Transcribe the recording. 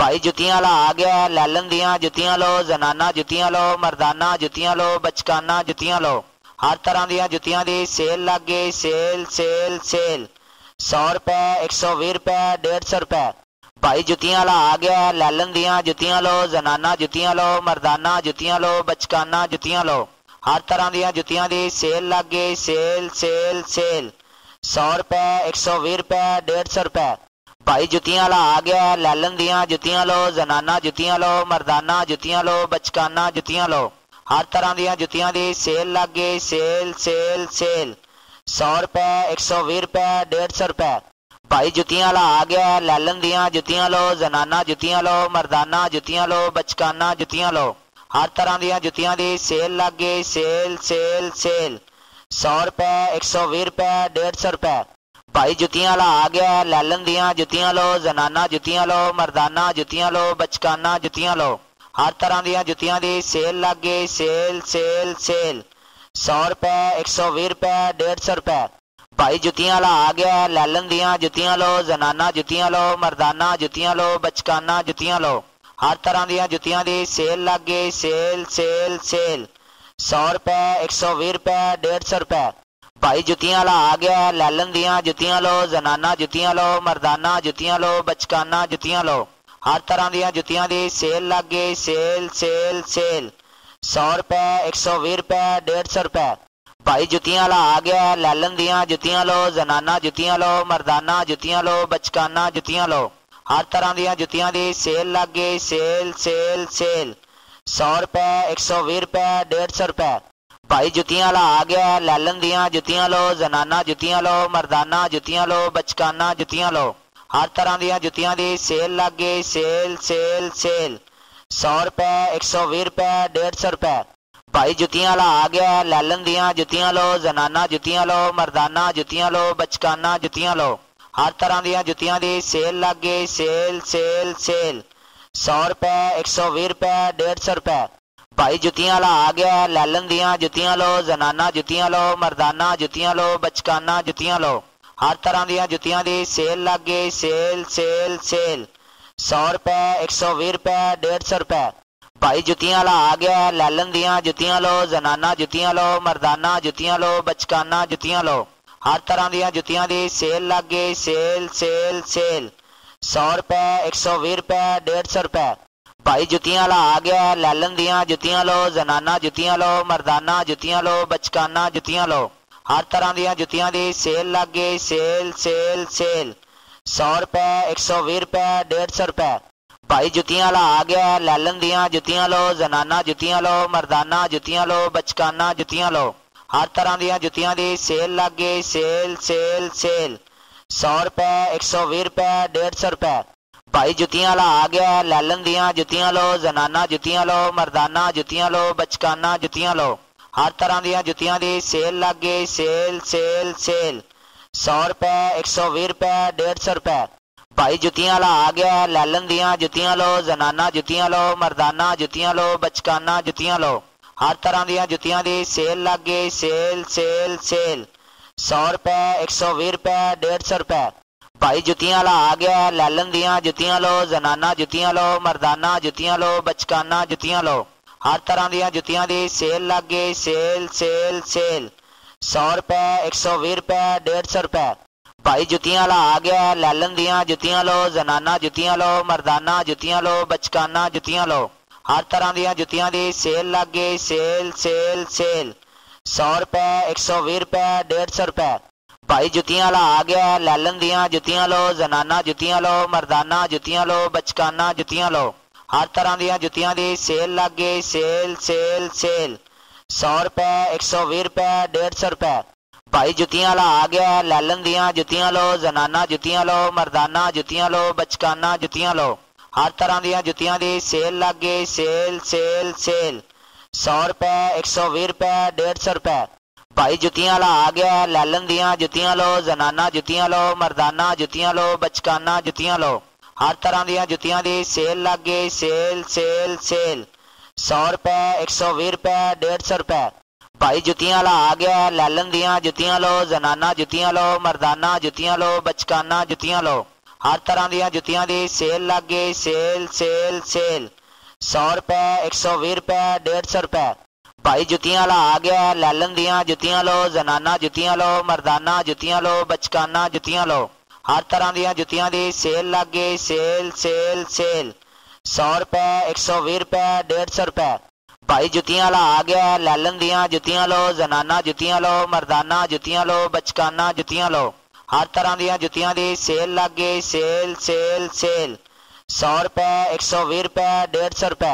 भाई जुतियां वाला आ गया है, लैलन दियां जुतियां लो, जनाना जुतियां लो, मर्दाना जुतियां लो, बचकाना जुतियां लो। हर तरह दियां जुतियां दी सेल लग गई, सेल सेल सेल। 100 रुपए, 120 रुपए, 150 रुपए। भाई जुतियां वाला आ गया है, लैलन दियां जुतियां लो, जनाना जुतियां लो, मर्दाना जुतियां लो, बचकाना जुतियां लो। हर तरह दियां जुतियां दी सेल लग गई, सेल सेल सेल। 100 रुपए, 120 रुपए, 150 रुपए। भाई जुतियां वाला आ गया है, लैलन दियां जुतियां लो, जनाना जुतियां लो, मर्दाना जुतियां लो, बचकाना जुतियां लो। हर तरह दियां जुतियां दी सेल लग गई, सेल सेल सेल। 100 रुपए, 120 रुपए, 150 रुपए। भाई जुतियां वाला आ गया है, लैलन दियां जुतियां लो, जनाना जुतियां लो, मर्दाना जुतियां लो, बचकाना जुतियां लो। हर तरह दियां जुतियां दी सेल लग गई, सेल सेल सेल। 100 रुपए, 120 रुपए, 150 रुपए। भाई जुतियां वाला आ गया है, लैलन दियां जुतियां लो, जनाना जुतियां लो, मर्दाना जुतियां लो, बचकाना जुतियां लो। हर तरह दियां जुतियां दी सेल लग गई, सेल सेल सेल। 100 रुपए, 120 रुपए, 150 रुपए। भाई जुतियां वाला आ गया है, लैलन दियां जुतियां लो, जनाना जुतियां लो, मर्दाना जुतियां लो, बचकाना जुतियां लो। हर तरह दियां जुतियां दी सेल लग गई, सेल सेल सेल। 100 रुपए, 120 रुपए, 150 रुपए। भाई जुतियां वाला आ गया है, लैलन दियां जुतियां लो, जनाना जुतियां लो, मर्दाना जुतियां लो, बचकाना जुतियां लो। हर तरह दियां जुतियां दी सेल लग गई, सेल सेल सेल। 100 रुपए, 120 रुपए, 150 रुपए। भाई जुतियां वाला आ गया है, लैलन दियां जुतियां लो, जनाना जुतियां लो, मर्दाना जुतियां लो, बचकाना जुतियां लो। हर तरह दियां जुतियां दी सेल लग गई, सेल सेल सेल। 100 रुपए, 120 रुपए, 150 रुपए। भाई जुतियां वाला आ गया है, लैलन दियां जुतियां लो, जनाना जुतियां लो, मर्दाना जुतियां लो, बचकाना जुतियां लो। हर तरह दियां जुतियां दी सेल लग गई, सेल सेल सेल। 100 रुपए, 120 रुपए, 150 रुपए। भाई जुतियां वाला आ गया है, लैलन दियां जुतियां लो, जनाना जुतियां लो, मर्दाना जुतियां लो, बचकाना जुतियां लो। हर तरह दियां जुतियां दी सेल लग गई, सेल सेल सेल। 100 रुपए, 120 रुपए, 150 रुपए। भाई जुतियां वाला आ गया है, लैलन दियां जुतियां लो, जनाना जुतियां लो, मर्दाना जुतियां लो, बचकाना जुतियां लो। हर तरह दियां जुतियां दी सेल लग गई, सेल सेल सेल। 100 रुपए, 120 रुपए, 150 रुपए। भाई जुतियां वाला आ गया है, लैलन दियां जुतियां लो, जनाना जुतियां लो, मर्दाना जुतियां लो, बचकाना जुतियां लो। हर तरह दियां जुतियां दी सेल लग गई, सेल सेल सेल। 100 रुपए, 120 रुपए, 150 रुपए। भाई जुतियां वाला आ गया है, लैलन दियां जुतियां लो, जनाना जुतियां लो, मर्दाना जुतियां लो, बचकाना जुतियां लो। हर तरह दियां जुतियां दी सेल लग गई, सेल सेल सेल। 100 रुपए, 120 रुपए, 150 रुपए। भाई जुतियां वाला आ गया है, लैलन दियां जुतियां लो, जनाना जुतियां लो, मर्दाना जुतियां लो, बचकाना जुतियां लो। हर तरह दियां जुतियां दी सेल लग गई, सेल सेल सेल। 100 रुपए, 120 रुपए, 150 रुपए। भाई जुतियां वाला आ गया है, लैलन दियां जुतियां लो, जनाना जुतियां लो, मर्दाना जुतियां लो, बचकाना जुतियां लो। हर तरह दियां जुतियां दी सेल लग गई, सेल सेल सेल। 100 रुपए, 120 रुपए, 150 रुपए। भाई जुतियां वाला आ गया है, लैलन दियां जुतियां लो, जनाना जुतियां लो, मर्दाना जुतियां लो, बचकाना जुतियां लो। हर तरह दियां जुतियां दी सेल लग गई, सेल सेल सेल। 100 रुपए, 120 रुपए, 150 रुपए। भाई जुतियां वाला आ गया है, लैलन दियां जुतियां लो, जनाना जुतियां लो, मर्दाना जुतियां लो, बचकाना जुतियां लो। हर तरह दियां जुतियां दी सेल लग गई, सेल सेल सेल। 100 रुपए, 120 रुपए, 150 रुपए। भाई जुतियां वाला आ गया है, लैलन दियां जुतियां लो, जनाना जुतियां लो, मर्दाना जुतियां लो, बचकाना जुतियां लो। हर तरह दियां जुतियां दी सेल लग गई, सेल सेल सेल। 100 रुपए, 120 रुपए, 150 रुपए। भाई जुतियां वाला आ गया है, लैलन दियां जुतियां लो, जनाना जुतियां लो, मर्दाना जुतियां लो, बचकाना जुतियां लो। हर तरह दियां जुतियां दी सेल लग गई, सेल सेल सेल। 100 रुपए, 120 रुपए, 150 रुपए। भाई जुतियां वाला आ गया है, लैलन दियां जुतियां लो, जनाना जुतियां लो, मर्दाना जुतियां लो, बचकाना जुतियां लो। हर तरह दियां जुतियां दी सेल लग गई, सेल सेल सेल। 100 रुपए, 120 रुपए, 150 रुपए। भाई जुतियां वाला आ गया है, लैलन दियां जुतियां लो, जनाना जुतियां लो, मर्दाना जुतियां लो, बचकाना जुतियां लो। हर तरह दियां जुतियां दी सेल लग गई, सेल सेल सेल। 100 रुपए, 120 रुपए, 150 रुपए। भाई जुतियां वाला आ गया है, लैलन दियां जुतियां लो, जनाना जुतियां लो, मर्दाना जुतियां लो, बचकाना जुतियां लो। हर तरह ਦੀਆਂ ਜੁੱਤੀਆਂ ਦੀ ਸੇਲ ਲੱਗ ਗਈ ਸੇਲ ਸੇਲ ਸੇਲ 100 रुपए 120 रुपए 150 रुपए भाई जुतियां वाला आ गया है लैलन दियां जुतियां लो जनाना जुतियां लो मर्दाना जुतियां लो बचकाना जुतियां लो हर तरह ਦੀਆਂ ਜੁੱਤੀਆਂ ਦੀ ਸੇਲ ਲੱਗ ਗਈ ਸੇਲ ਸੇਲ ਸੇਲ 100 रुपए 120 रुपए 150 रुपए भाई जुतियां वाला आ गया है लैलन दियां जुतियां लो जनाना जुतियां लो मर्दाना जुतियां लो बचकाना जुतियां लो हर तरह ਦੀਆਂ ਜੁੱਤੀਆਂ ਦੀ ਸੇਲ ਲੱਗ ਗਈ ਸੇਲ ਸੇਲ ਸੇਲ 100 रुपए 120 रुपए 150 रुपए